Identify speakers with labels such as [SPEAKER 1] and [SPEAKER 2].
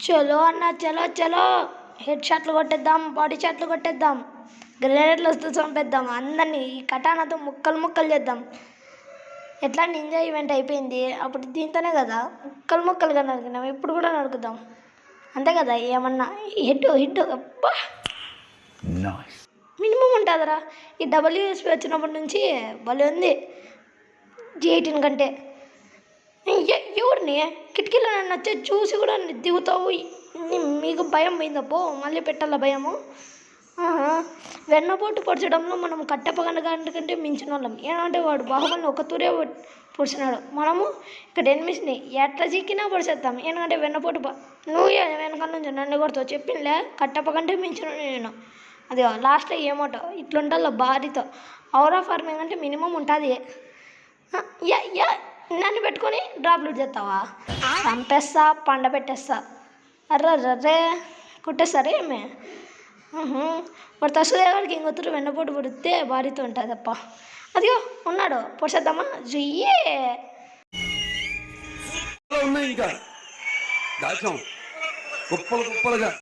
[SPEAKER 1] చలో అన్న చలో చలో. హెడ్ షాట్లు కొట్టేద్దాం, బాడీ షాట్లు కొట్టేద్దాం, గ్రెనేడ్లు వస్తూ చంపేద్దాం అందరినీ. ఈ కటానాతో ముక్కలు ముక్కలు చేద్దాం. ఎట్లా నింజా ఈవెంట్ అయిపోయింది, అప్పుడు దీంతోనే కదా ముక్కలు ముక్కలుగా నరుకున్నాం. ఇప్పుడు కూడా నరుకుదాం అంతే కదా. ఏమన్నా హిట్ హిట్ అబ్బా మినిమం ఉంటుందిరా. ఈ డబ్ల్యూఎస్పీ వచ్చినప్పటి నుంచి భలే ఉంది G18 కంటే. ఎవరిని కిటికీలో నన్ను వచ్చి చూసి కూడా దిగుతావు. మీకు భయం పోయిందప్పో, మళ్ళీ పెట్టాల భయము. వెన్నపోటు పొడచడంలో మనం కట్టెపగన కంటే మించిన వాళ్ళం. ఏమంటే వాడు బాహుబలిని ఒక తూరే పొడిచినాడు, మనము ఇక్కడ ఎనిమిస్ని ఎట్లా చిక్కినా పొడిచేద్దాం. ఎందుకంటే వెన్నపోటు నువ్వు వెనకాల నుంచి నన్ను కొడుతావు. చెప్పిందిలే కట్టెపకంటే మించిన నేను. అది లాస్ట్లో ఏమోటో ఇట్లుంటాలో భారీతో. ఔరా ఫార్మింగ్ అంటే మినిమం ఉంటుంది. నన్ను పెట్టుకొని డ్రాప్ లూట్ చేస్తావా? చంపేస్తా, పండ పెట్టేస్తా. అర్రే కొట్టేస్తారా ఏమే? వాడు తసుదేవాడికి ఇంకొత్తరు వెన్నపోటు పొడితే భారీతో ఉంటుంది అప్ప. అదిగో ఉన్నాడు, పొడిచేద్దామా? జుయ్యే
[SPEAKER 2] ఉన్నాయి ఇంకా కుప్పలు కుప్పలుగా.